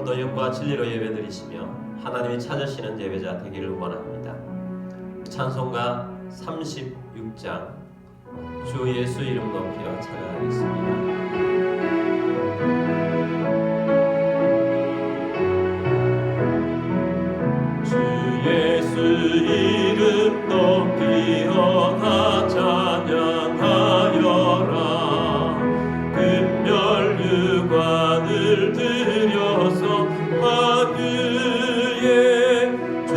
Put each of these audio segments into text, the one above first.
오늘도 영과 진리로 예배드리시며 하나님이 찾으시는 예배자 되기를 원합니다. 찬송가 36장 주 예수 이름 높여 찬양하겠습니다. 이름 높이어 다 찬양하여라. 금멸 유관을 들여서 만유의 주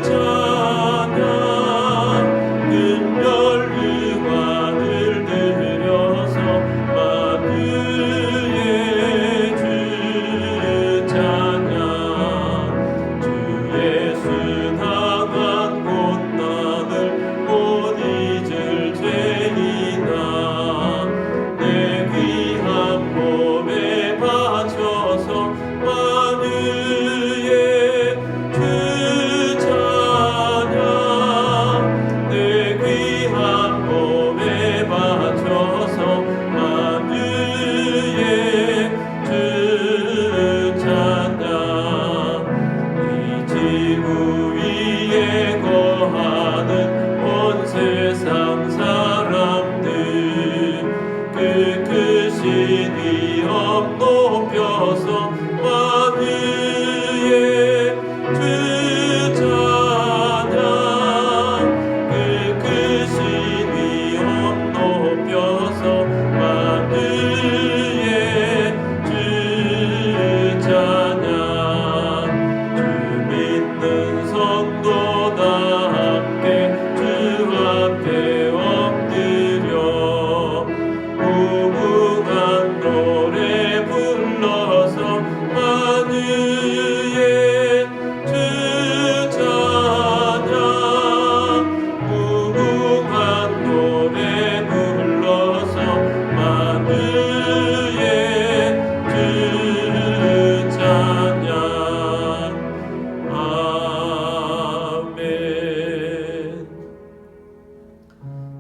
찬양. 금멸 유관을 들여서 만유의 주 찬양. 주 예수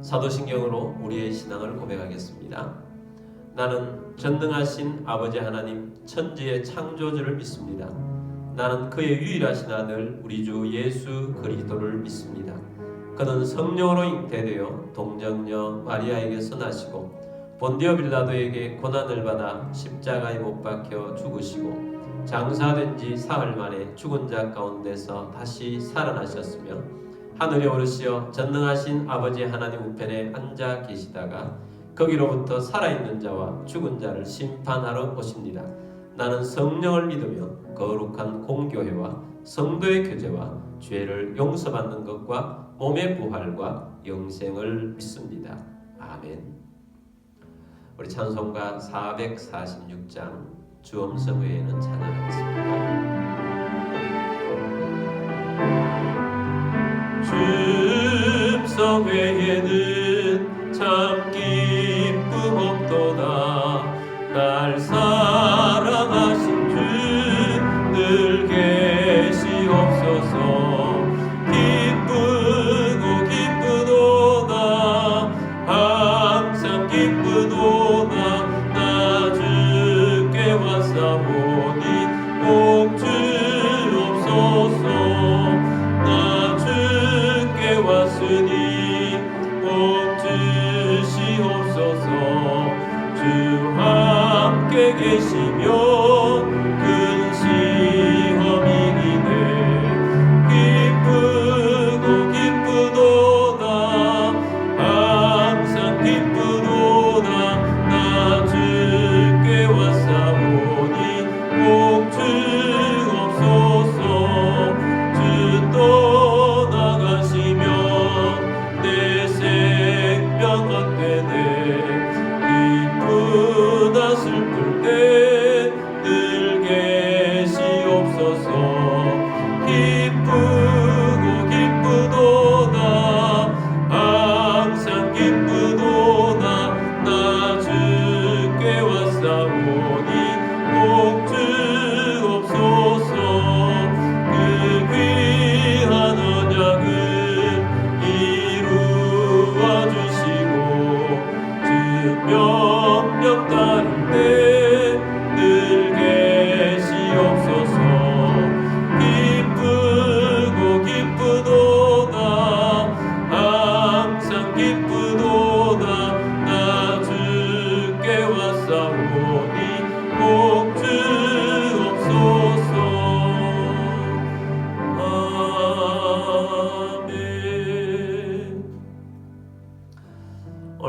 사도신경으로 우리의 신앙을 고백하겠습니다. 나는 전능하신 아버지 하나님 천지의 창조주를 믿습니다. 나는 그의 유일하신 아들 우리 주 예수 그리스도를 믿습니다. 그는 성령으로 잉태되어 동정녀 마리아에게서 나시고 본디오 빌라도에게 고난을 받아 십자가에 못 박혀 죽으시고 장사된 지 사흘 만에 죽은 자 가운데서 다시 살아나셨으며 하늘에 오르시어 전능하신 아버지 하나님 우편에 앉아 계시다가 거기로부터 살아있는 자와 죽은 자를 심판하러 오십니다. 나는 성령을 믿으며 거룩한 공교회와 성도의 교제와 죄를 용서받는 것과 몸의 부활과 영생을 믿습니다. 아멘. 우리 찬송가 446장 주엄성 외에는 찬양하겠습니다. 주음성 외에는 참 기쁨 없도다. 날 사랑하신 주 늘 계시옵소서. 기쁘고 기쁘도다. 항상 기쁘도다. 나 주께 왔사오니 꼭 주옵소서. 왔으니 꼭 주시옵소서. 주 함께 계시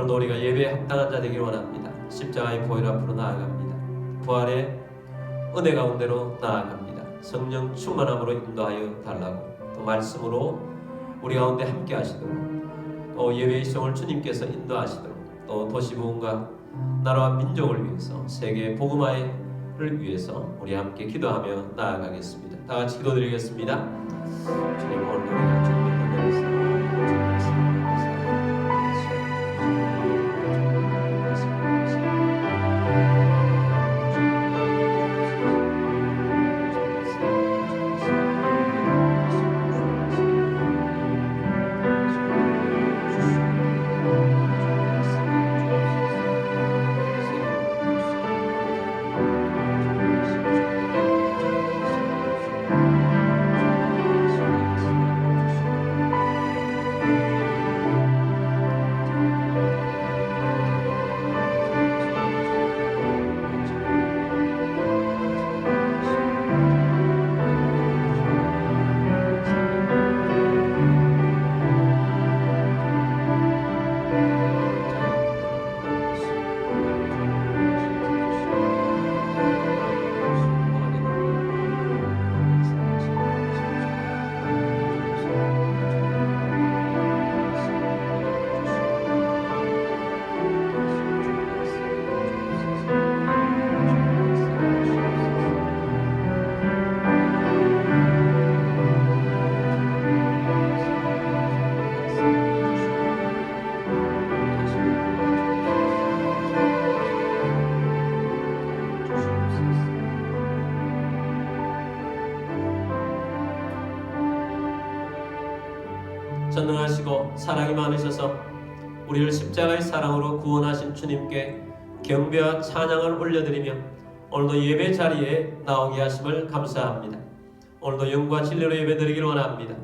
오늘도 우리가 예배에 합당한 자 되기를 원합니다. 십자가의 보혈 앞으로 나아갑니다. 부활의 은혜 가운데로 나아갑니다. 성령 충만함으로 인도하여 달라고, 또 말씀으로 우리 가운데 함께 하시도록, 또 예배의 성을 주님께서 인도하시도록, 또 도시부흥과 나라와 민족을 위해서, 세계 복음화를 위해서 우리 함께 기도하며 나아가겠습니다. 다 같이 기도드리겠습니다. 주님, 오늘 우리가 주님의 은혜를 전능하시고 사랑이 많으셔서 우리를 십자가의 사랑으로 구원하신 주님께 경배와 찬양을 올려드리며 오늘도 예배 자리에 나오게 하심을 감사합니다. 오늘도 영과 진리로 예배드리기를 원합니다.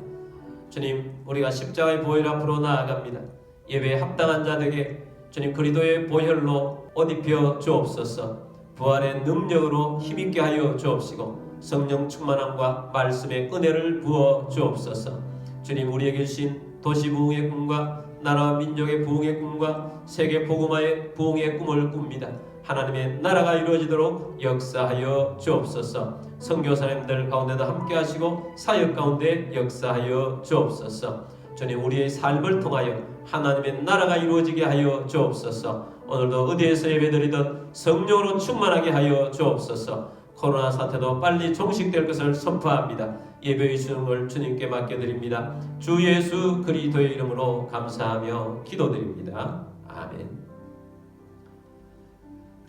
주님, 우리가 십자가의 보혈 앞으로 나아갑니다. 예배에 합당한 자들에게 주님 그리스도의 보혈로 옷 입혀 주옵소서. 부활의 능력으로 힘있게 하여 주옵시고 성령 충만함과 말씀의 은혜를 부어 주옵소서. 주님, 우리에게 주신 도시부흥의 꿈과 나라와 민족의 부흥의 꿈과 세계 복음화의 부흥의 꿈을 꿉니다. 하나님의 나라가 이루어지도록 역사하여 주옵소서. 선교사님들 가운데도 함께 하시고 사역 가운데 역사하여 주옵소서. 주님, 우리의 삶을 통하여 하나님의 나라가 이루어지게 하여 주옵소서. 오늘도 어디에서 예배드리든 성령으로 충만하게 하여 주옵소서. 코로나 사태도 빨리 종식될 것을 선포합니다. 예배의 주님을 주님께 맡겨드립니다. 주 예수 그리스도의 이름으로 감사하며 기도드립니다. 아멘.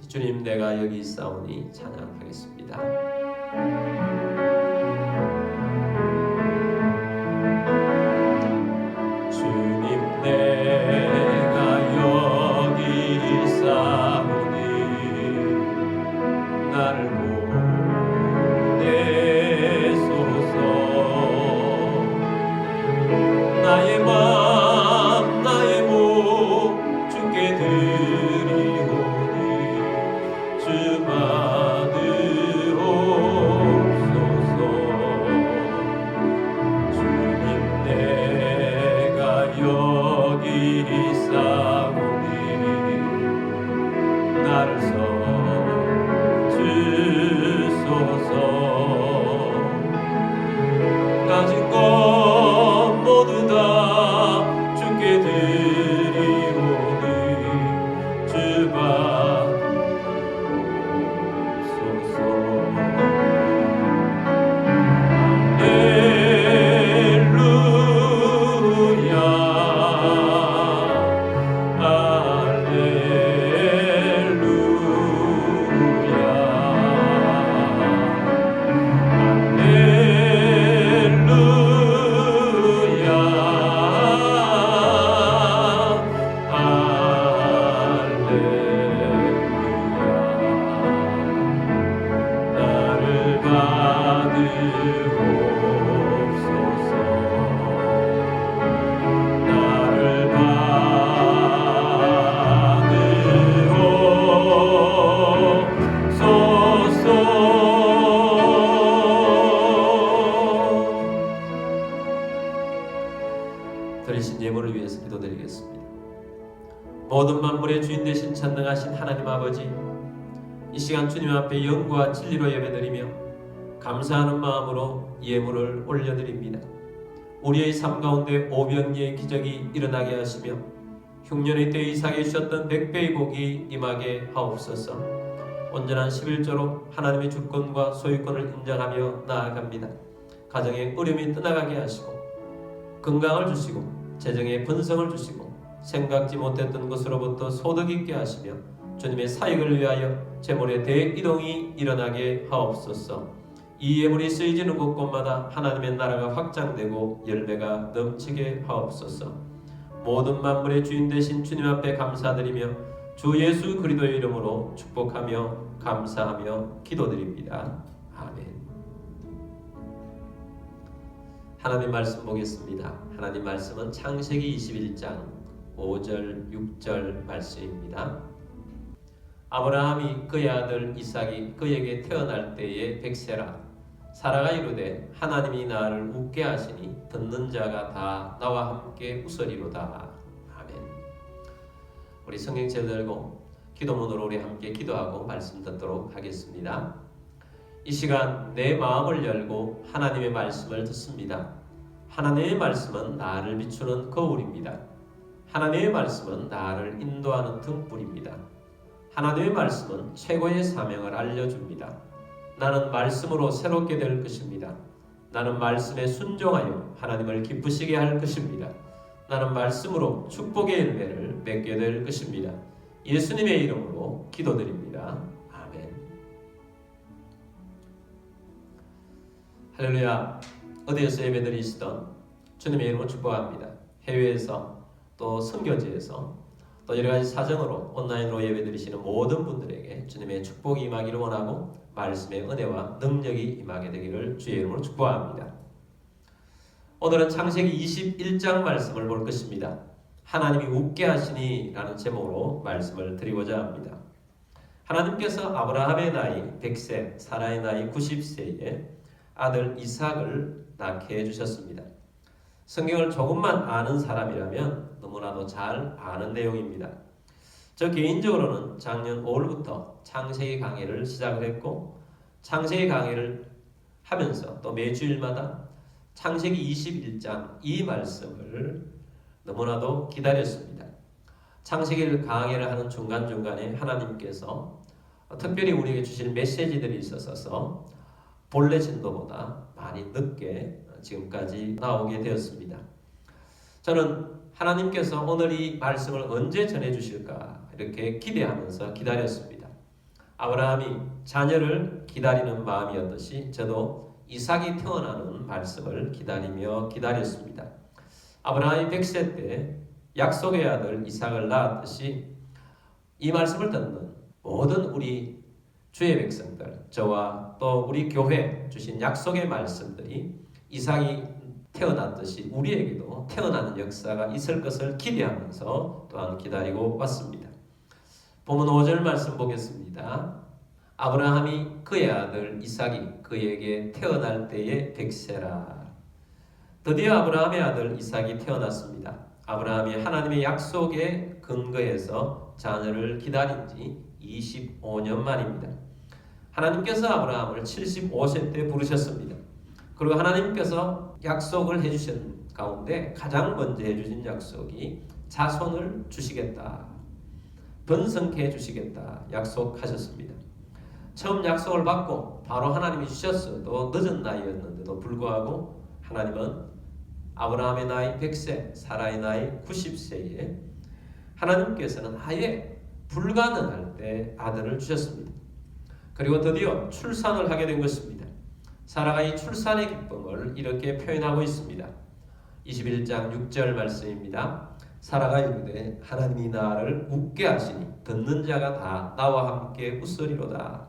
주님, 내가 여기 있사오니 찬양하겠습니다. 주님, 내가 여기 있사오니 나를 나의 맘 나의 몸 주께 드리오니 주 받으옵소서. 주님, 내가 여기 있사오니 나를 써주소서. 가진 것 모두 다 주께 드리오니 주 받으옵소서. 할렐루야 모든 만물의 주인 되신 전능하신 하나님 아버지, 이 시간 주님 앞에 영과 진리로 예배드리며 감사하는 마음으로 예물을 올려드립니다. 우리의 삶 가운데 오병이의 기적이 일어나게 하시며 흉년의 때 이삭에 주셨던 100배의 복이 임하게 하옵소서. 온전한 11조로 하나님의 주권과 소유권을 인정하며 나아갑니다. 가정의 어려움이 떠나가게 하시고 건강을 주시고 재정의 번성을 주시고 생각지 못했던 것으로부터 소득 있게 하시며 주님의 사역을 위하여 재물의 대이동이 일어나게 하옵소서. 이 예물이 쓰여지는 곳곳마다 하나님의 나라가 확장되고 열매가 넘치게 하옵소서. 모든 만물의 주인 되신 주님 앞에 감사드리며 주 예수 그리스도의 이름으로 축복하며 감사하며 기도드립니다. 아멘. 하나님 말씀 보겠습니다. 하나님 말씀은 창세기 21장 5절 6절 말씀입니다. 아브라함이 그의 아들 이삭이 그에게 태어날 때에 백세라 사라가 이르되 하나님이 나를 웃게 하시니 듣는 자가 다 나와 함께 웃으리로다. 아멘. 우리 성경책 들고 기도문으로 우리 함께 기도하고 말씀 듣도록 하겠습니다. 이 시간 내 마음을 열고 하나님의 말씀을 듣습니다. 하나님의 말씀은 나를 비추는 거울입니다. 하나님의 말씀은 나를 인도하는 등불입니다. 하나님의 말씀은 최고의 사명을 알려줍니다. 나는 말씀으로 새롭게 될 것입니다. 나는 말씀에 순종하여 하나님을 기쁘시게 할 것입니다. 나는 말씀으로 축복의 열매를 맺게 될 것입니다. 예수님의 이름으로 기도드립니다. 아멘. 할렐루야. 어디에서 예배드리시던 주님의 이름으로 축복합니다. 해외에서 또 선교지에서 또 여러가지 사정으로 온라인으로 예배드리시는 모든 분들에게 주님의 축복이 임하기를 원하고 말씀의 은혜와 능력이 임하게 되기를 주의 이름으로 축복합니다. 오늘은 창세기 21장 말씀을 볼 것입니다. 하나님이 웃게 하시니 라는 제목으로 말씀을 드리고자 합니다. 하나님께서 아브라함의 나이 100세, 사라의 나이 90세에 아들 이삭을 낳게 해주셨습니다. 성경을 조금만 아는 사람이라면 너무나도 잘 아는 내용입니다. 저 개인적으로는 작년 5월부터 창세기 강의를 시작을 했고 창세기 강의를 하면서 또 매주일마다 창세기 21장 이 말씀을 너무나도 기다렸습니다. 창세기를 강의를 하는 중간중간에 하나님께서 특별히 우리에게 주실 메시지들이 있어서 본래 진도보다 많이 늦게 지금까지 나오게 되었습니다. 저는 하나님께서 오늘 이 말씀을 언제 전해주실까 이렇게 기대하면서 기다렸습니다. 아브라함이 자녀를 기다리는 마음이었듯이 저도 이삭이 태어나는 말씀을 기다리며 기다렸습니다. 아브라함이 100세 때 약속의 아들 이삭을 낳았듯이 이 말씀을 듣는 모든 우리 주의 백성들, 저와 또 우리 교회 주신 약속의 말씀들이 이삭이 태어났듯이 우리에게도 태어나는 역사가 있을 것을 기대하면서 또한 기다리고 왔습니다. 본문 5절 말씀 보겠습니다. 아브라함이 그의 아들 이삭이 그에게 태어날 때에 100세라. 드디어 아브라함의 아들 이삭이 태어났습니다. 아브라함이 하나님의 약속에 근거해서 자녀를 기다린 지 25년 만입니다. 하나님께서 아브라함을 75세 때 부르셨습니다. 그리고 하나님께서 약속을 해주신 가운데 가장 먼저 해주신 약속이 자손을 주시겠다, 번성케 해주시겠다 약속하셨습니다. 처음 약속을 받고 바로 하나님이 주셨어도 늦은 나이였는데도 불구하고 하나님은 아브라함의 나이 100세, 사라의 나이 90세에 하나님께서는 아예 불가능할 때 아들을 주셨습니다. 그리고 드디어 출산을 하게 된 것입니다. 사라가 이 출산의 기쁨을 이렇게 표현하고 있습니다. 21장 6절 말씀입니다. 사라가 이르되 하나님이 나를 웃게 하시니 듣는 자가 다 나와 함께 웃으리로다.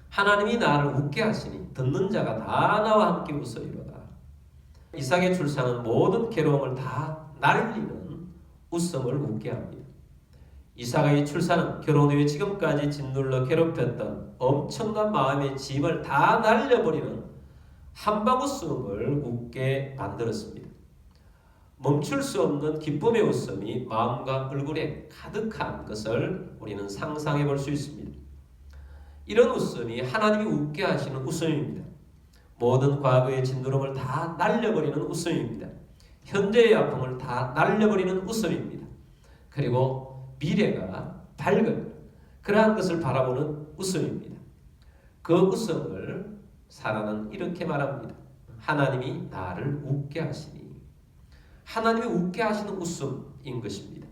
하나님이 나를 웃게 하시니 듣는 자가 다 나와 함께 웃으리로다. 이삭의 출산은 모든 괴로움을 다 날리는 웃음을 웃게 합니다. 이삭의 출산은 결혼 후에 지금까지 짓눌러 괴롭혔던 엄청난 마음의 짐을 다 날려버리는 한방 웃음을 웃게 만들었습니다. 멈출 수 없는 기쁨의 웃음이 마음과 얼굴에 가득한 것을 우리는 상상해 볼 수 있습니다. 이런 웃음이 하나님이 웃게 하시는 웃음입니다. 모든 과거의 진노름을 다 날려버리는 웃음입니다. 현재의 아픔을 다 날려버리는 웃음입니다. 그리고 미래가 밝은 그러한 것을 바라보는 웃음입니다. 그 웃음을 사라는 이렇게 말합니다. 하나님이 나를 웃게 하시니. 하나님이 웃게 하시는 웃음인 것입니다.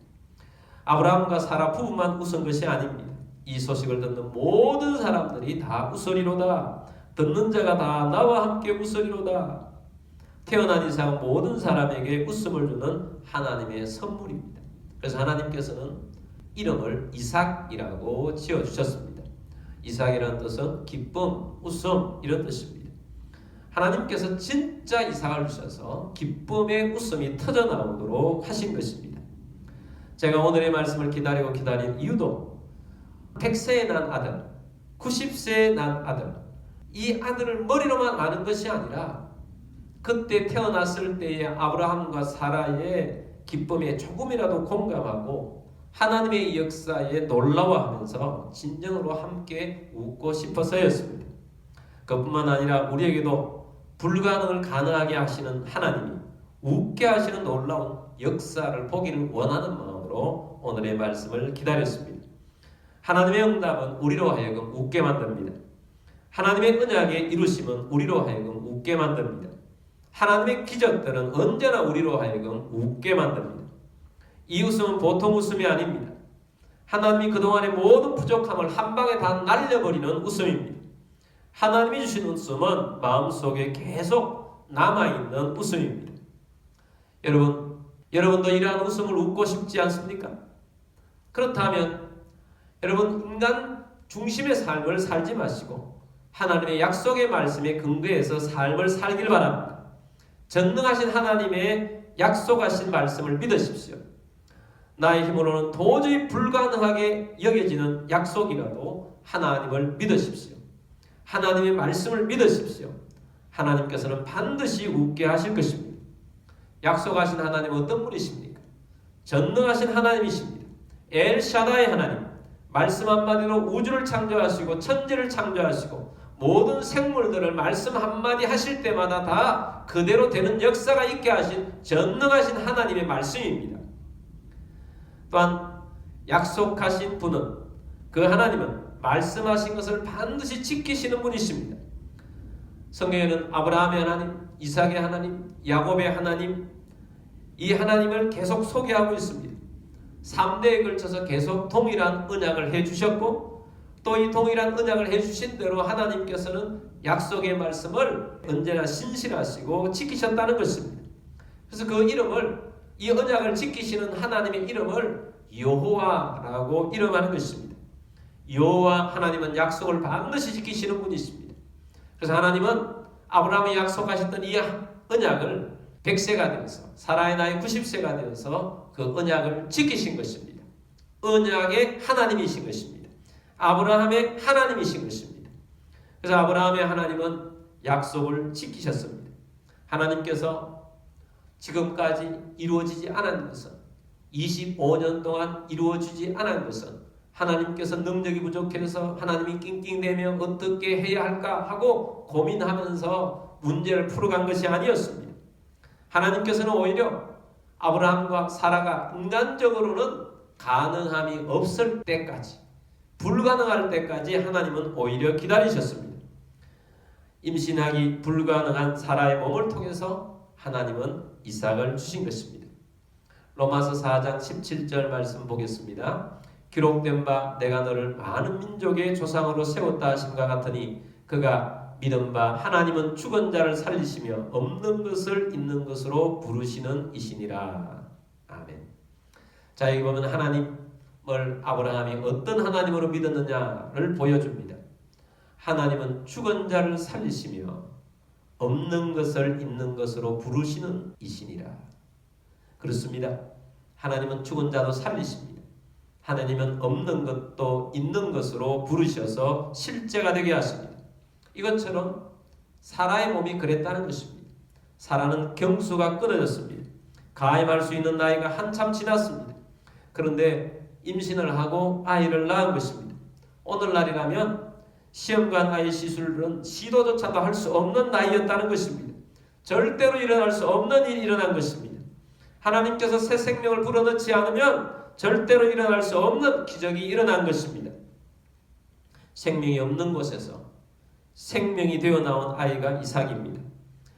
아브라함과 사라 부부만 웃은 것이 아닙니다. 이 소식을 듣는 모든 사람들이 다 웃으리로다. 듣는 자가 다 나와 함께 웃으리로다. 태어난 이상 모든 사람에게 웃음을 주는 하나님의 선물입니다. 그래서 하나님께서는 이름을 이삭이라고 지어주셨습니다. 이삭이라는 뜻은 기쁨, 웃음 이런 뜻입니다. 하나님께서 진짜 이삭을 주셔서 기쁨의 웃음이 터져나오도록 하신 것입니다. 제가 오늘의 말씀을 기다린 이유도 100세에 난 아들, 90세에 난 아들, 이 아들을 머리로만 아는 것이 아니라 그때 태어났을 때의 아브라함과 사라의 기쁨에 조금이라도 공감하고 하나님의 역사에 놀라워하면서 진정으로 함께 웃고 싶어서였습니다. 그뿐만 아니라 우리에게도 불가능을 가능하게 하시는 하나님이 웃게 하시는 놀라운 역사를 보기를 원하는 마음으로 오늘의 말씀을 기다렸습니다. 하나님의 응답은 우리로 하여금 웃게 만듭니다. 하나님의 언약의 이루심은 우리로 하여금 웃게 만듭니다. 하나님의 기적들은 언제나 우리로 하여금 웃게 만듭니다. 이 웃음은 보통 웃음이 아닙니다. 하나님이 그동안의 모든 부족함을 한 방에 다 날려버리는 웃음입니다. 하나님이 주신 웃음은 마음속에 계속 남아있는 웃음입니다. 여러분도 이러한 웃음을 웃고 싶지 않습니까? 그렇다면 여러분 인간 중심의 삶을 살지 마시고 하나님의 약속의 말씀에 근거해서 삶을 살길 바랍니다. 전능하신 하나님의 약속하신 말씀을 믿으십시오. 나의 힘으로는 도저히 불가능하게 여겨지는 약속이라도 하나님을 믿으십시오. 하나님의 말씀을 믿으십시오. 하나님께서는 반드시 웃게 하실 것입니다. 약속하신 하나님은 어떤 분이십니까? 전능하신 하나님이십니다. 엘샤다의 하나님, 말씀 한마디로 우주를 창조하시고 천지를 창조하시고 모든 생물들을 말씀 한마디 하실 때마다 다 그대로 되는 역사가 있게 하신 전능하신 하나님의 말씀입니다. 또한 약속하신 분은 그 하나님은 말씀하신 것을 반드시 지키시는 분이십니다. 성경에는 아브라함의 하나님, 이삭의 하나님, 야곱의 하나님 이 하나님을 계속 소개하고 있습니다. 3대에 걸쳐서 계속 동일한 언약을 해주셨고 또 이 동일한 언약을 해주신 대로 하나님께서는 약속의 말씀을 언제나 신실하시고 지키셨다는 것입니다. 그래서 그 이름을 이 언약을 지키시는 하나님의 이름을 여호와라고 이름하는 것입니다. 여호와 하나님은 약속을 반드시 지키시는 분이십니다. 그래서 하나님은 아브라함이 약속하셨던 이 언약을 100세가 되어서 사라의 나이 90세가 되어서 그 언약을 지키신 것입니다. 언약의 하나님이신 것입니다. 아브라함의 하나님이신 것입니다. 그래서 아브라함의 하나님은 약속을 지키셨습니다. 하나님께서 지금까지 이루어지지 않은 것은 25년 동안 이루어지지 않은 것은 하나님께서 능력이 부족해서 하나님이 낑낑대며 어떻게 해야 할까 하고 고민하면서 문제를 풀어간 것이 아니었습니다. 하나님께서는 오히려 아브라함과 사라가 인간적으로는 가능함이 없을 때까지 불가능할 때까지 하나님은 오히려 기다리셨습니다. 임신하기 불가능한 사라의 몸을 통해서 하나님은 이삭을 주신 것입니다. 로마서 4장 17절 말씀 보겠습니다. 기록된 바 내가 너를 많은 민족의 조상으로 세웠다 하심과 같으니 그가 믿은 바 하나님은 죽은 자를 살리시며 없는 것을 있는 것으로 부르시는 이시니라. 아멘. 자, 여기 보면 하나님을 아브라함이 어떤 하나님으로 믿었느냐를 보여줍니다. 하나님은 죽은 자를 살리시며 없는 것을 있는 것으로 부르시는 이시니라. 그렇습니다. 하나님은 죽은 자도 살리십니다. 하나님은 없는 것도 있는 것으로 부르셔서 실제가 되게 하십니다. 이것처럼 사라의 몸이 그랬다는 것입니다. 사라는 경수가 끊어졌습니다. 가임할 수 있는 나이가 한참 지났습니다. 그런데 임신을 하고 아이를 낳은 것입니다. 오늘날이라면 시험관 아이 시술은 시도조차도 할 수 없는 나이였다는 것입니다. 절대로 일어날 수 없는 일이 일어난 것입니다. 하나님께서 새 생명을 불어넣지 않으면 절대로 일어날 수 없는 기적이 일어난 것입니다. 생명이 없는 곳에서 생명이 되어 나온 아이가 이삭입니다.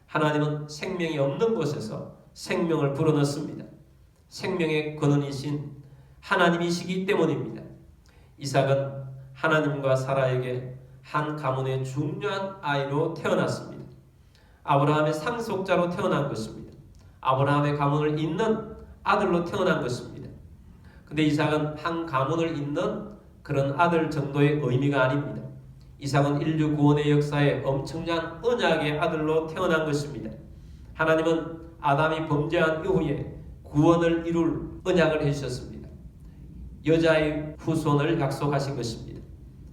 하나님은 생명이 없는 곳에서 생명을 불어넣습니다. 생명의 근원이신 하나님이시기 때문입니다. 이삭은 하나님과 사라에게 한 가문의 중요한 아이로 태어났습니다. 아브라함의 상속자로 태어난 것입니다. 아브라함의 가문을 잇는 아들로 태어난 것입니다. 근데 이삭은 한 가문을 잇는 그런 아들 정도의 의미가 아닙니다. 이삭은 인류 구원의 역사에 엄청난 언약의 아들로 태어난 것입니다. 하나님은 아담이 범죄한 이후에 구원을 이룰 언약을 해주셨습니다. 여자의 후손을 약속하신 것입니다.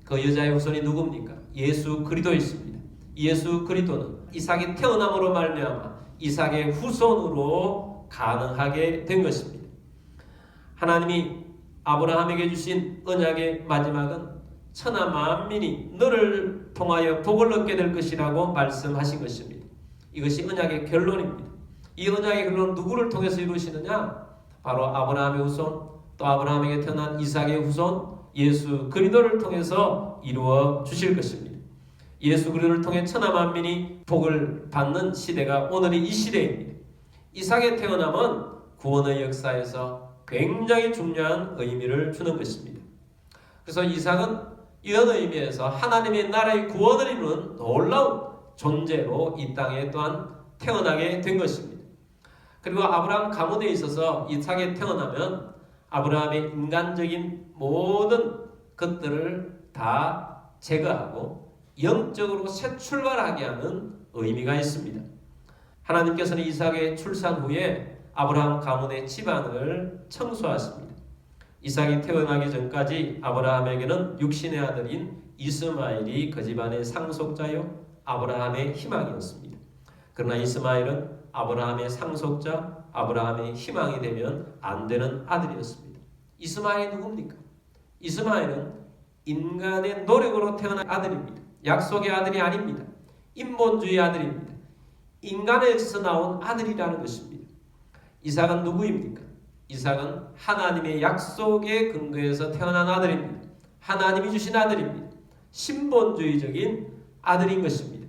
그 여자의 후손이 누굽니까? 예수 그리스도였습니다. 예수 그리스도는 이삭이 태어남으로 말미암아 이삭의 후손으로 가능하게 된 것입니다. 하나님이 아브라함에게 주신 언약의 마지막은 천하 만민이 너를 통하여 복을 얻게 될 것이라고 말씀하신 것입니다. 이것이 언약의 결론입니다. 이 언약의 결론은 누구를 통해서 이루시느냐? 바로 아브라함의 후손, 또 아브라함에게 태어난 이삭의 후손 예수 그리스도를 통해서 이루어 주실 것입니다. 예수 그리스도를 통해 천하 만민이 복을 받는 시대가 오늘이 이 시대입니다. 이삭의 태어남은 구원의 역사에서 굉장히 중요한 의미를 주는 것입니다. 그래서 이삭은 이런 의미에서 하나님의 나라의 구원을 이루는 놀라운 존재로 이 땅에 또한 태어나게 된 것입니다. 그리고 아브라함 가문에 있어서 이삭이 태어나면 아브라함의 인간적인 모든 것들을 다 제거하고 영적으로 새 출발하게 하는 의미가 있습니다. 하나님께서는 이삭의 출산 후에 아브라함 가문의 집안을 청소하십니다. 이삭이 태어나기 전까지 아브라함에게는 육신의 아들인 이스마엘이 그 집안의 상속자요 아브라함의 희망이었습니다. 그러나 이스마엘은 아브라함의 상속자, 아브라함의 희망이 되면 안 되는 아들이었습니다. 이스마엘이 누굽니까? 이스마엘은 인간의 노력으로 태어난 아들입니다. 약속의 아들이 아닙니다. 인본주의 아들입니다. 인간에서 나온 아들이라는 것입니다. 이삭은 누구입니까? 이삭은 하나님의 약속에 근거해서 태어난 아들입니다. 하나님이 주신 아들입니다. 신본주의적인 아들인 것입니다.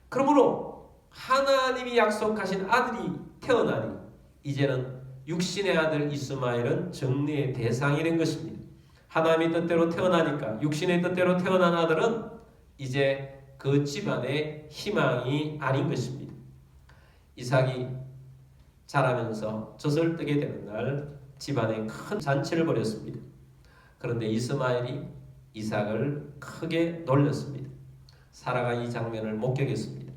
그러므로 하나님이 약속하신 아들이 태어나니 이제는 육신의 아들 이스마엘은 정리의 대상이 된 것입니다. 하나님의 뜻대로 태어나니까 육신의 뜻대로 태어난 아들은 이제 그 집안의 희망이 아닌 것입니다. 이삭이 자라면서 젖을 뜨게 되는 날 집안에 큰 잔치를 벌였습니다. 그런데 이스마엘이 이삭을 크게 놀렸습니다. 사라가 이 장면을 목격했습니다.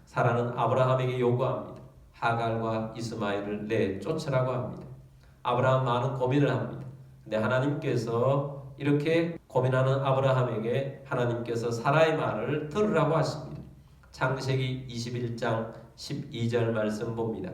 사라는 아브라함에게 요구합니다. 하갈과 이스마엘을 내쫓으라고 합니다. 아브라함 많은 고민을 합니다. 근데 하나님께서 이렇게 고민하는 아브라함에게 하나님께서 사라의 말을 들으라고 하십니다. 창세기 21장 12절 말씀 봅니다.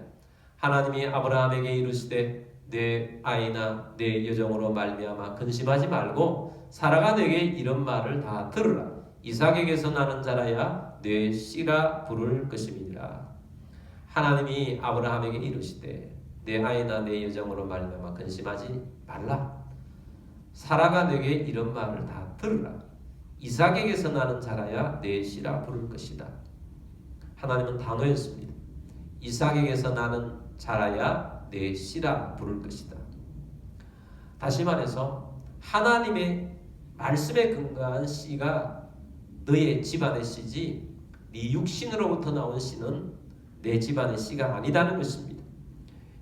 하나님이 아브라함에게 이르시되 내 아이나 내 여종으로 말미암아 근심하지 말고 사라가 내게 이런 말을 다 들으라. 이삭에게서 나는 자라야 내 씨라 부를 것임이니라. 하나님이 아브라함에게 이르시되 내 아이나 내 여종으로 말미암아 근심하지 말라. 사라가 내게 이런 말을 다 들으라. 이삭에게서 나는 자라야 내 씨라 부를 것이다. 하나님은 단호했습니다. 이삭에게서 나는 자라야 내 씨라 부를 것이다. 다시 말해서 하나님의 말씀에 근거한 씨가 너의 집안의 씨지 네 육신으로부터 나온 씨는 내 집안의 씨가 아니다는 것입니다.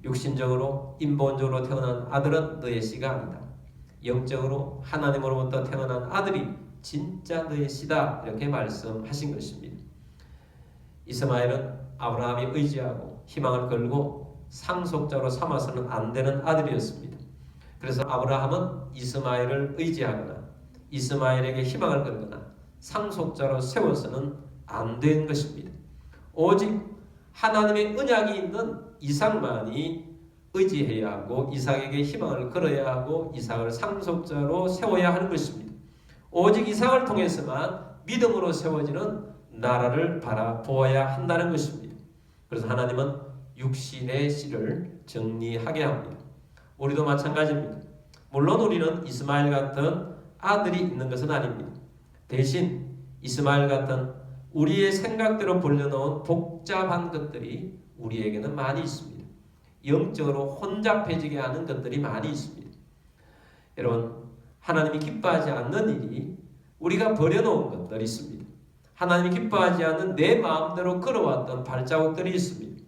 육신적으로 인본적으로 태어난 아들은 너의 씨가 아니다. 영적으로 하나님으로부터 태어난 아들이 진짜 너의 씨다. 이렇게 말씀하신 것입니다. 이스마엘은 아브라함이 의지하고 희망을 걸고 상속자로 삼아서는 안 되는 아들이었습니다. 그래서 아브라함은 이스마엘을 의지하거나 이스마엘에게 희망을 걸거나 상속자로 세워서는 안 된 것입니다. 오직 하나님의 언약이 있는 이삭만이 의지해야 하고 이삭에게 희망을 걸어야 하고 이삭을 상속자로 세워야 하는 것입니다. 오직 이삭을 통해서만 믿음으로 세워지는 나라를 바라보아야 한다는 것입니다. 그래서 하나님은 육신의 씨를 정리하게 합니다. 우리도 마찬가지입니다. 물론 우리는 이스마엘 같은 아들이 있는 것은 아닙니다. 대신 이스마엘 같은 우리의 생각대로 벌려놓은 복잡한 것들이 우리에게는 많이 있습니다. 영적으로 혼잡해지게 하는 것들이 많이 있습니다. 여러분, 하나님이 기뻐하지 않는 일이 우리가 버려놓은 것들이 있습니다. 하나님이 기뻐하지 않는 내 마음대로 걸어왔던 발자국들이 있습니다.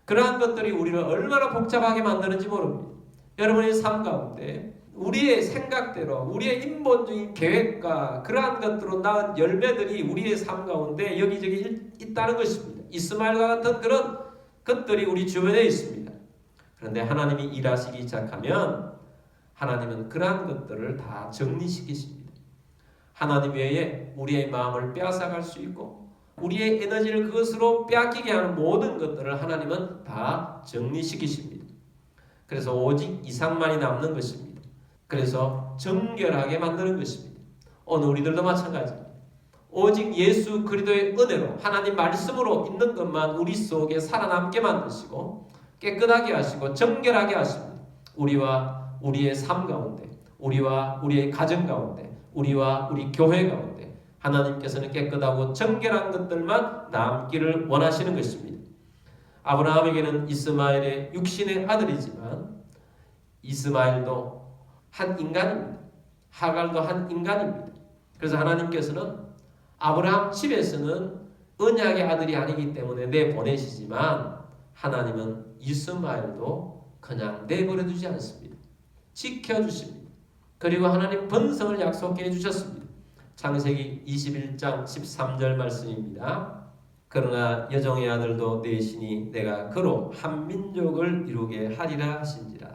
그러한 것들이 우리를 얼마나 복잡하게 만드는지 모릅니다. 여러분의 삶 가운데 우리의 생각대로 우리의 인본적인 계획과 그러한 것들로 낳은 열매들이 우리의 삶 가운데 여기저기 있다는 것입니다. 이스마엘과 같은 그런 것들이 우리 주변에 있습니다. 그런데 하나님이 일하시기 시작하면 하나님은 그러한 것들을 다 정리시키십니다. 하나님 외에 우리의 마음을 빼앗아갈 수 있고 우리의 에너지를 그것으로 빼앗기게 하는 모든 것들을 하나님은 다 정리시키십니다. 그래서 오직 이삭만이 남는 것입니다. 그래서 정결하게 만드는 것입니다. 오늘 우리들도 마찬가지입니다. 오직 예수 그리스도의 은혜로 하나님 말씀으로 있는 것만 우리 속에 살아남게 만드시고 깨끗하게 하시고 정결하게 하십니다. 우리와 우리의 삶 가운데, 우리와 우리의 가정 가운데, 우리와 우리 교회 가운데 하나님께서는 깨끗하고 정결한 것들만 남기를 원하시는 것입니다. 아브라함에게는 이스마엘의 육신의 아들이지만 이스마엘도 한 인간입니다. 하갈도 한 인간입니다. 그래서 하나님께서는 아브라함 집에서는 언약의 아들이 아니기 때문에 내보내시지만 하나님은 이스마엘도 그냥 내버려 두지 않습니다. 지켜주십니다. 그리고 하나님 번성을 약속해 주셨습니다. 창세기 21장 13절 말씀입니다. 그러나 여종의 아들도 내시니 내가 그로 한 민족을 이루게 하리라 하신지라.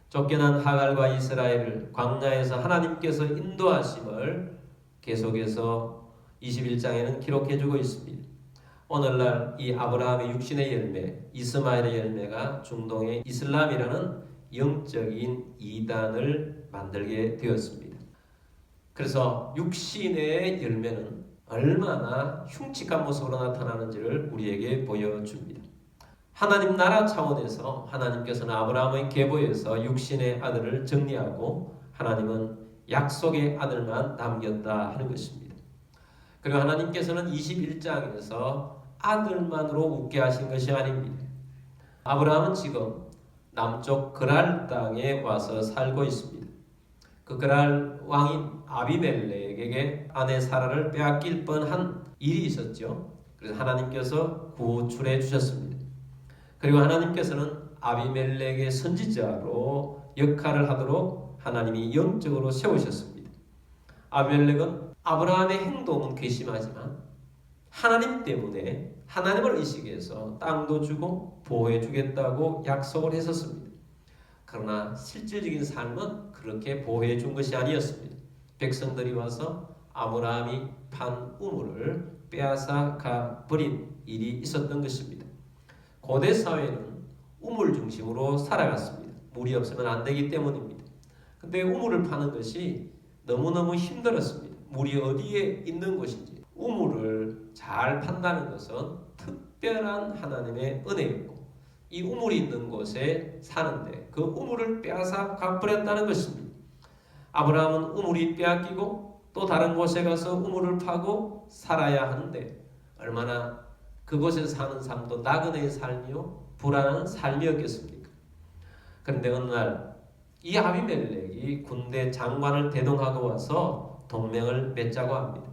쫓겨난 하갈과 이스라엘을 광야에서 하나님께서 인도하심을 계속해서 21장에는 기록해주고 있습니다. 오늘날 이 아브라함의 육신의 열매, 이스마엘의 열매가 중동의 이슬람이라는 영적인 이단을 만들게 되었습니다. 그래서 육신의 열매는 얼마나 흉측한 모습으로 나타나는지를 우리에게 보여줍니다. 하나님 나라 차원에서 하나님께서는 아브라함의 계보에서 육신의 아들을 정리하고 하나님은 약속의 아들만 남겼다 하는 것입니다. 그리고 하나님께서는 21장에서 아들만으로 웃게 하신 것이 아닙니다. 아브라함은 지금 남쪽 그랄 땅에 와서 살고 있습니다. 그 그랄 왕인 아비멜렉에게 아내 사라를 빼앗길 뻔한 일이 있었죠. 그래서 하나님께서 구출해 주셨습니다. 그리고 하나님께서는 아비멜렉의 선지자로 역할을 하도록 하나님이 영적으로 세우셨습니다. 아비멜렉은 아브라함의 행동은 괘씸하지만 하나님 때문에 하나님을 의식해서 땅도 주고 보호해 주겠다고 약속을 했었습니다. 그러나 실질적인 삶은 그렇게 보호해 준 것이 아니었습니다. 백성들이 와서 아브라함이 판 우물을 빼앗아 가버린 일이 있었던 것입니다. 고대 사회는 우물 중심으로 살아갔습니다. 물이 없으면 안 되기 때문입니다. 근데 우물을 파는 것이 너무너무 힘들었습니다. 물이 어디에 있는 곳인지 우물을 잘 판다는 것은 특별한 하나님의 은혜였고 이 우물이 있는 곳에 사는데 그 우물을 빼앗아 가버렸다는 것입니다. 아브라함은 우물이 빼앗기고 또 다른 곳에 가서 우물을 파고 살아야 하는데 얼마나 그곳에 사는 삶도 나그네의 삶이요 불안한 삶이었겠습니까? 그런데 어느 날 이 아비멜렉이 군대 장관을 대동하고 와서 동맹을 맺자고 합니다.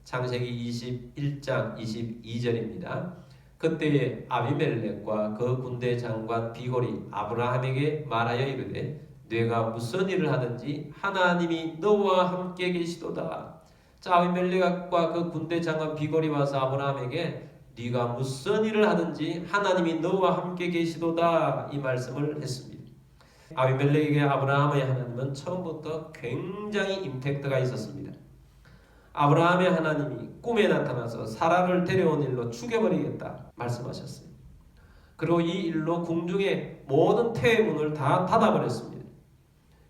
창세기 21장 22절입니다. 그때에 아비멜렉과 그 군대 장관 비골이 아브라함에게 말하여 이르되 네가 무슨 일을 하든지 하나님이 너와 함께 계시도다. 자, 아비멜렉과 그 군대 장관 비골이 와서 아브라함에게 네가 무슨 일을 하든지 하나님이 너와 함께 계시도다 이 말씀을 했습니다. 아비멜렉에게 아브라함의 하나님은 처음부터 굉장히 임팩트가 있었습니다. 아브라함의 하나님이 꿈에 나타나서 사라를 데려온 일로 죽여버리겠다 말씀하셨어요. 그리고 이 일로 궁중의 모든 태의 문을 다 닫아버렸습니다.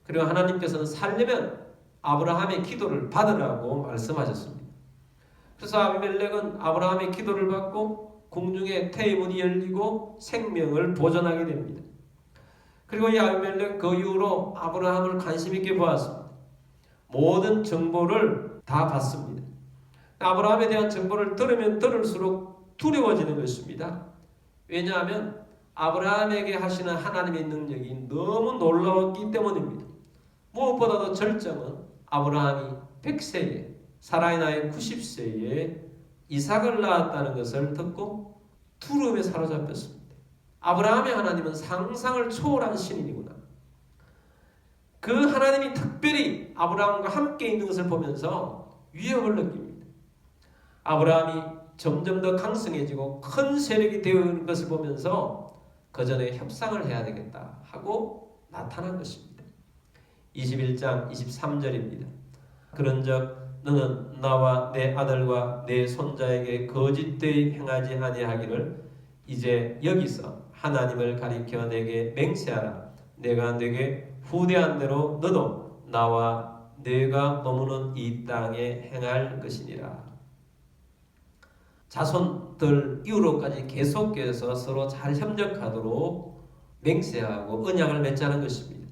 그리고 하나님께서는 살려면 아브라함의 기도를 받으라고 말씀하셨습니다. 그래서 아비멜렉은 아브라함의 기도를 받고 궁중의 태의 문이 열리고 생명을 보존하게 됩니다. 그리고 이 아비멜렉 그 이후로 아브라함을 관심 있게 보았습니다. 모든 정보를 다 받습니다. 아브라함에 대한 정보를 들으면 들을수록 두려워지는 것입니다. 왜냐하면 아브라함에게 하시는 하나님의 능력이 너무 놀라웠기 때문입니다. 무엇보다도 절정은 아브라함이 100세에 사라의 나이 90세에 이삭을 낳았다는 것을 듣고 두려움에 사로잡혔습니다. 아브라함의 하나님은 상상을 초월한 신이구나. 그 하나님이 특별히 아브라함과 함께 있는 것을 보면서 위협을 느낍니다. 아브라함이 점점 더 강성해지고 큰 세력이 되는 것을 보면서 그 전에 협상을 해야 되겠다 하고 나타난 것입니다. 21장 23절입니다. 그런즉 너는 나와 내 아들과 내 손자에게 거짓되이 행하지 아니하기를 이제 여기서 하나님을 가리켜 내게 맹세하라. 내가 내게 후대한 대로 너도 나와 내가 머무는 이 땅에 행할 것이니라. 자손들 이후로까지 계속해서 서로 잘 협력하도록 맹세하고 언약을 맺자는 것입니다.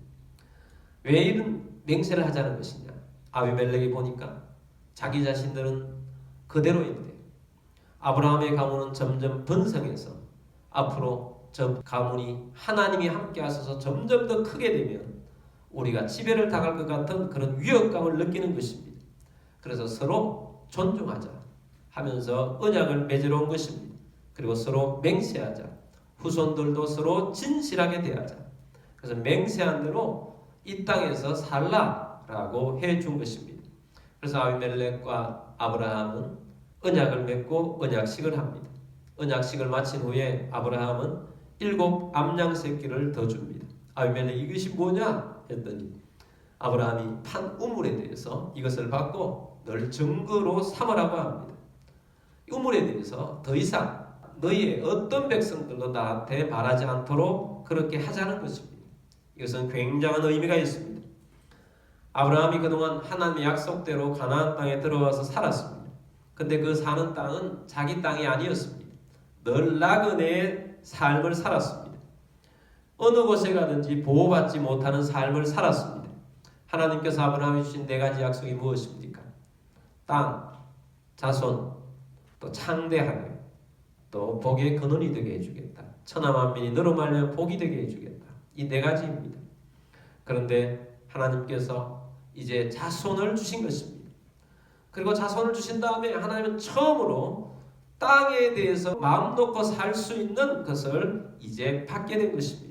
왜 이런 맹세를 하자는 것이냐? 아비멜렉이 보니까 자기 자신들은 그대로인데 아브라함의 가문은 점점 번성해서 앞으로 저 가문이 하나님이 함께 하셔서 점점 더 크게 되면 우리가 지배를 당할 것 같은 그런 위협감을 느끼는 것입니다. 그래서 서로 존중하자 하면서 언약을 맺으러 온 것입니다. 그리고 서로 맹세하자. 후손들도 서로 진실하게 대하자. 그래서 맹세한 대로 이 땅에서 살라라고 해준 것입니다. 그래서 아비멜렉과 아브라함은 언약을 맺고 언약식을 합니다. 언약식을 마친 후에 아브라함은 7 암양 새끼를 더 줍니다. 아비멜렉 이것이 뭐냐 했더니 아브라함이 판 우물에 대해서 이것을 받고 널 증거로 삼으라고 합니다. 우물에 대해서 더 이상 너희의 어떤 백성들도 나한테 말하지 않도록 그렇게 하자는 것입니다. 이것은 굉장한 의미가 있습니다. 아브라함이 그동안 하나님의 약속대로 가나안 땅에 들어와서 살았습니다. 근데 그 사는 땅은 자기 땅이 아니었습니다. 늘 나그네의 삶을 살았습니다. 어느 곳에 가든지 보호받지 못하는 삶을 살았습니다. 하나님께서 아브라함이 주신 4가지 약속이 무엇입니까? 땅, 자손, 또 창대하게, 또 복의 근원이 되게 해주겠다. 천하만민이 너로 말미암아 복이 되게 해주겠다. 이 4가지입니다. 그런데 하나님께서 이제 자손을 주신 것입니다. 그리고 자손을 주신 다음에 하나님은 처음으로 땅에 대해서 마음 놓고 살 수 있는 것을 이제 받게 된 것입니다.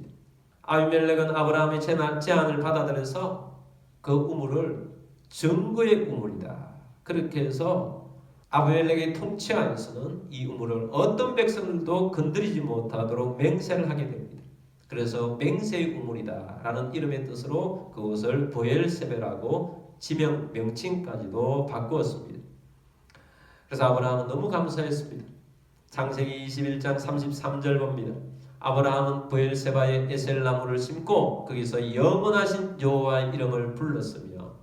아비멜렉은 아브라함의 제안을 받아들여서 그 우물을 증거의 우물이다. 그렇게 해서 아비멜렉의 통치 하에서는 이 우물을 어떤 백성들도 건드리지 못하도록 맹세를 하게 됩니다. 그래서 맹세의 우물이다 라는 이름의 뜻으로 그것을 브엘세베라고 지명 명칭까지도 바꾸었습니다. 그래서 아브라함은 너무 감사했습니다. 창세기 21장 33절 봅니다. 아브라함은 브엘세바에 에셀나무를 심고 거기서 영원하신 여호와의 이름을 불렀으며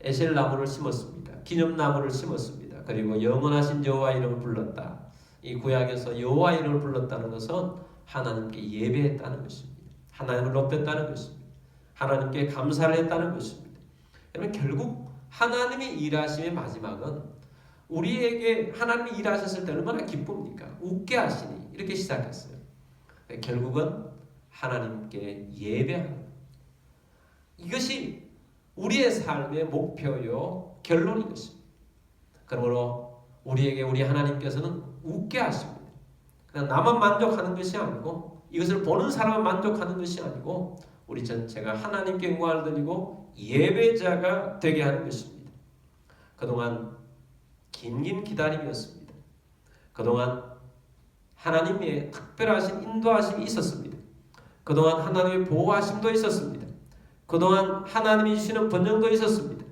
에셀나무를 심었습니다. 기념나무를 심었습니다. 그리고 영원하신 여호와의 이름을 불렀다. 이 구약에서 여호와의 이름을 불렀다는 것은 하나님께 예배했다는 것입니다. 하나님을 높였다는 것입니다. 하나님께 감사를 했다는 것입니다. 여러분 결국 하나님의 일하심의 마지막은 우리에게 하나님이 일하셨을 때 얼마나 기쁩니까? 웃게 하시니 이렇게 시작했어요. 결국은 하나님께 예배하는 이것이 우리의 삶의 목표요 결론인 것입니다. 그러므로 우리에게 우리 하나님께서는 웃게 하십니다. 그냥 나만 만족하는 것이 아니고 이것을 보는 사람만 만족하는 것이 아니고 우리 전체가 하나님께 영광을 드리고 예배자가 되게 하는 것입니다. 그동안 긴 기다림이었습니다. 그동안 하나님의 특별하신 인도하심이 있었습니다. 그동안 하나님의 보호하심도 있었습니다. 그동안 하나님이 주시는 번영도 있었습니다.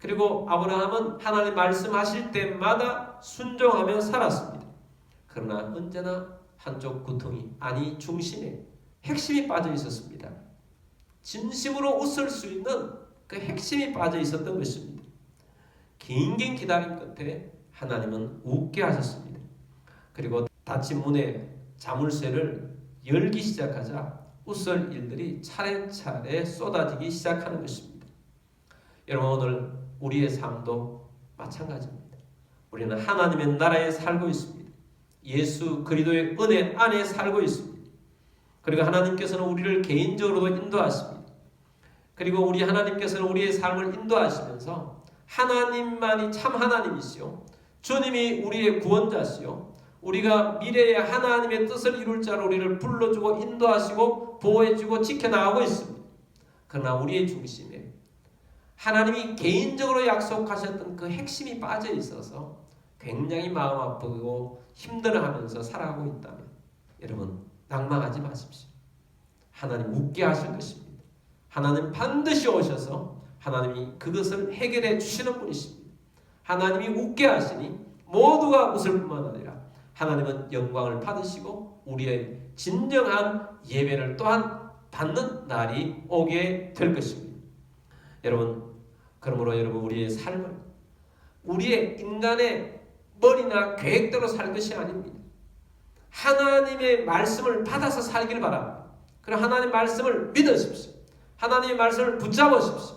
그리고 아브라함은 하나님 말씀하실 때마다 순종하며 살았습니다. 그러나 언제나 한쪽 구덩이, 아니 중심에 핵심이 빠져 있었습니다. 진심으로 웃을 수 있는 그 핵심이 빠져 있었던 것입니다. 긴긴 기다림 끝에 하나님은 웃게 하셨습니다. 그리고 닫힌 문에 자물쇠를 열기 시작하자 웃을 일들이 차례차례 쏟아지기 시작하는 것입니다. 여러분, 오늘 우리의 삶도 마찬가지입니다. 우리는 하나님의 나라에 살고 있습니다. 예수 그리스도의 은혜 안에 살고 있습니다. 그리고 하나님께서는 우리를 개인적으로도 인도하십니다. 그리고 우리 하나님께서는 우리의 삶을 인도하시면서 하나님만이 참 하나님이시요, 주님이 우리의 구원자시요, 우리가 미래에 하나님의 뜻을 이룰 자로 우리를 불러주고 인도하시고 보호해주고 지켜나가고 있습니다. 그러나 우리의 중심에 하나님이 개인적으로 약속하셨던 그 핵심이 빠져 있어서 굉장히 마음 아프고 힘들어하면서 살아가고 있다면 여러분, 낭망하지 마십시오. 하나님 웃게 하실 것입니다. 하나님 반드시 오셔서 하나님이 그것을 해결해 주시는 분이십니다. 하나님이 웃게 하시니 모두가 웃을 뿐만 아니라 하나님은 영광을 받으시고 우리의 진정한 예배를 또한 받는 날이 오게 될 것입니다. 여러분, 그러므로 여러분, 우리의 삶을 우리의 인간의 머리나 계획대로 살 것이 아닙니다. 하나님의 말씀을 받아서 살기를 바랍니다. 그럼 하나님의 말씀을 믿으십시오. 하나님의 말씀을 붙잡으십시오.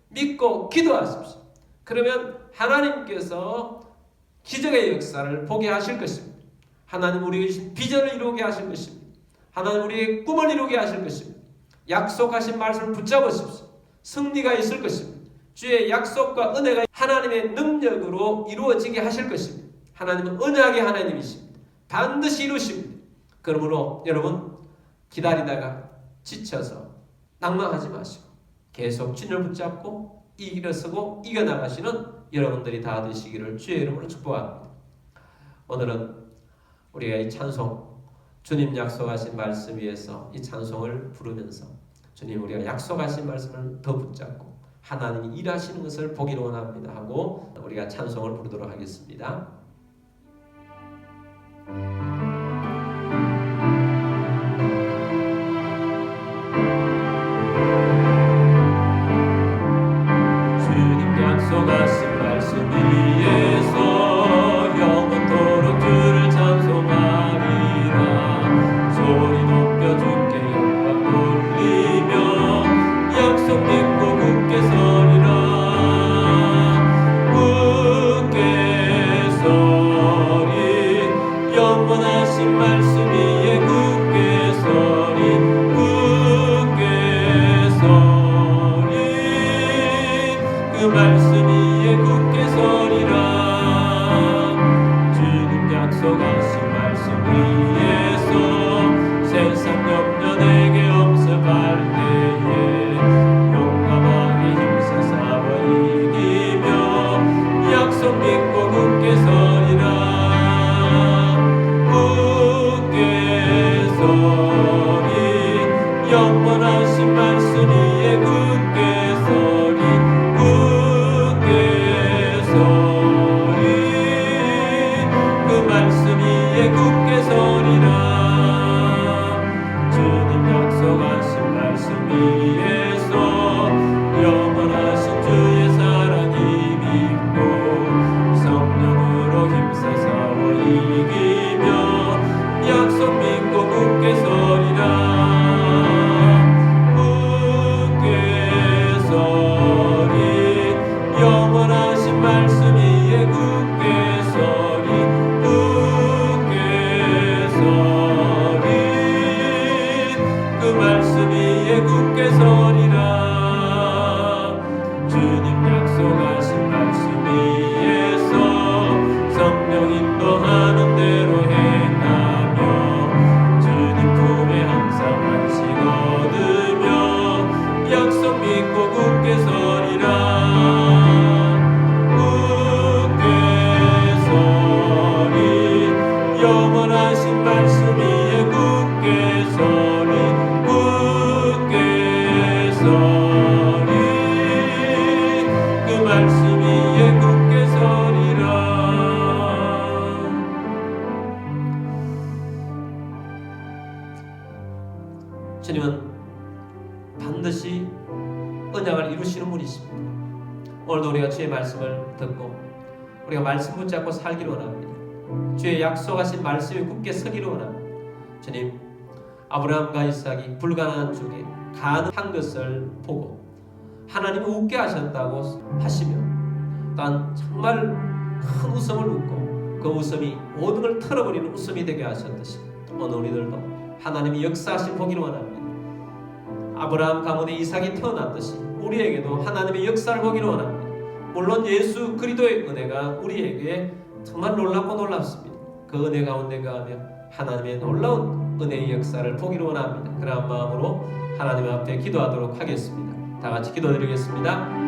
믿고 기도하십시오. 그러면 하나님께서 기적의 역사를 보게 하실 것입니다. 하나님 우리에게 주신 비전을 이루게 하실 것입니다. 하나님 우리의 꿈을 이루게 하실 것입니다. 약속하신 말씀을 붙잡으십시오. 승리가 있을 것입니다. 주의 약속과 은혜가 하나님의 능력으로 이루어지게 하실 것입니다. 하나님은 언약의 하나님이십니다. 반드시 이루십니다. 그러므로 여러분, 기다리다가 지쳐서 낭망하지 마시고 계속 주님을 붙잡고 일어서고 이겨나가시는 여러분들이 다 되시기를 주의 이름으로 축복합니다. 오늘은 우리가 이 찬송, 주님 약속하신 말씀 위에서 이 찬송을 부르면서 주님, 우리가 약속하신 말씀을 더 붙잡고 하나님이 일하시는 것을 보기를 원합니다 하고 우리가 찬송을 부르도록 하겠습니다. 주님 약속하신 말씀 위에서 영원토록 주를 찬송하리라. 소리 높여 주께 영광 돌리며 약속 믿고 굳게 서리라. 굳게 서리, 영원하신 말씀 위에 굳게 서리. 굳게 서리, 그 말씀 위에 굳게 서리라. 주님 약속하신 말씀 위에서 세상 염려 내게 엄습할 때에 용감하게 힘써 싸워 이기며 약속 믿고 굳게 서리라. 굳게 서리, 영원하신 말씀 위에 굳게 서리. 굳게 서리, 그 말씀 위에 굳게 서리라. 주님 약속하신 말씀 위에서 영원하신 주의 사랑이 믿고 성령으로 힘써 싸워 이기며 약속 믿고 굳게 서리라. 굳게 서리, 영원하신 말씀 위에 굳게 서리. 굳게 서리, 그 말씀 위에 굳게 서리라. 주님 약속하신 말씀 위에서 성령 인도하는 대로 행하며 주님 품에 항상 안식 얻으며 약속 믿고 굳게 서리라. 굳게 서리, 영원하신 말씀 위에 굳게 서리. 주님은 반드시 언약을 이루시는 분이십니다. 오늘도 우리가 주의 말씀을 듣고 우리가 말씀 붙잡고 살기를 원합니다. 주의 약속하신 말씀에 굳게 서기를 원합니다. 주님, 아브라함과 이삭이 불가능한 중에 가능한 것을 보고 하나님이 웃게 하셨다고 하시며 또한 정말 큰 웃음을 웃고 그 웃음이 모든 걸 털어버리는 웃음이 되게 하셨듯이 오늘 우리들도 하나님이 역사하신 보기를 원합니다. 아브라함 가문에 이삭이 태어났듯이 우리에게도 하나님의 역사를 보기를 원합니다. 물론 예수 그리스도의 은혜가 우리에게 정말 놀랍고 놀랍습니다. 그 은혜 가운데 가하며 하나님의 놀라운 은혜의 역사를 보기를 원합니다. 그러한 마음으로 하나님 앞에 기도하도록 하겠습니다. 다 같이 기도드리겠습니다.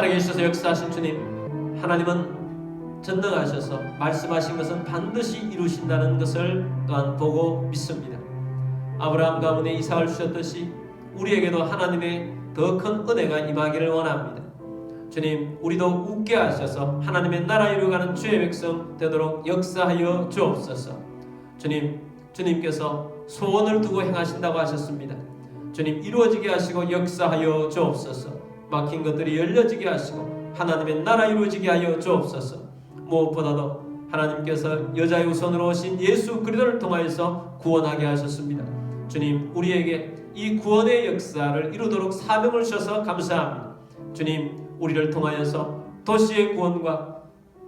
살아계셔서 역사하신 주님, 하나님은 전능하셔서 말씀하신 것은 반드시 이루신다는 것을 또한 보고 믿습니다. 아브라함 가문에 이삭을 주셨듯이 우리에게도 하나님의 더 큰 은혜가 임하기를 원합니다. 주님, 우리도 웃게 하셔서 하나님의 나라 이루어가는 주의 백성 되도록 역사하여 주옵소서. 주님, 주님께서 소원을 두고 행하신다고 하셨습니다. 주님, 이루어지게 하시고 역사하여 주옵소서. 막힌 것들이 열려지게 하시고 하나님의 나라 이루어지게 하여 주옵소서. 무엇보다도 하나님께서 여자의 우선으로 오신 예수 그리스도를 통하여서 구원하게 하셨습니다. 주님, 우리에게 이 구원의 역사를 이루도록 사명을 주셔서 감사합니다. 주님, 우리를 통하여서 도시의 구원과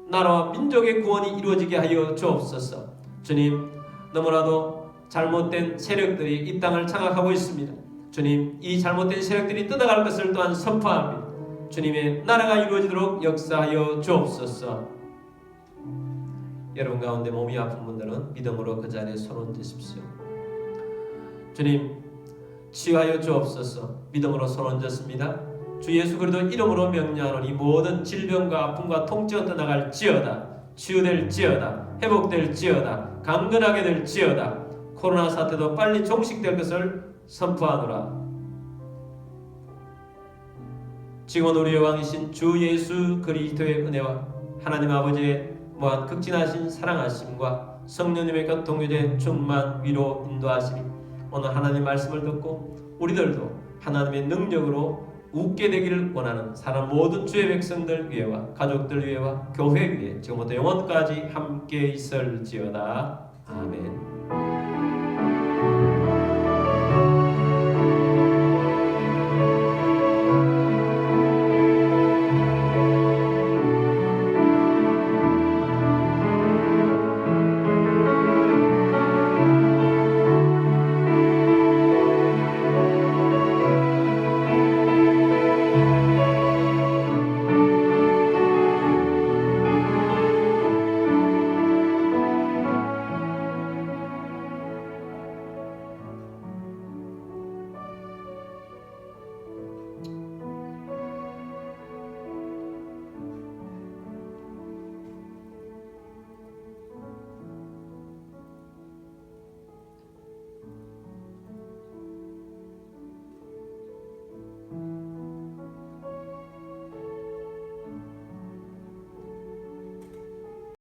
나라와 민족의 구원이 이루어지게 하여 주옵소서. 주님, 너무나도 잘못된 세력들이 이 땅을 장악하고 있습니다. 주님, 이 잘못된 세력들이 떠나갈 것을 또한 선포합니다. 주님의 나라가 이루어지도록 역사하여 주옵소서. 여러분 가운데 몸이 아픈 분들은 믿음으로 그 자리에 손 얹으십시오. 주님, 치유하여 주옵소서. 믿음으로 손 얹었습니다. 주 예수 그리스도 이름으로 명령하노니 모든 질병과 아픔과 통증은 떠나갈지어다. 치유될지어다. 회복될지어다. 강건하게 될지어다. 코로나 사태도 빨리 종식될 것을 선포하노라. 지금 우리의 왕이신 주 예수 그리스도의 은혜와 하나님 아버지의 무한 극진하신 사랑하심과 성령님의 교통유대 충만 위로 인도하시니 오늘 하나님 말씀을 듣고 우리들도 하나님의 능력으로 웃게 되기를 원하는 사람 모든 주의 백성들 위에와 가족들 위에와 교회 위에 지금부터 영원까지 함께 있을지어다. 아멘.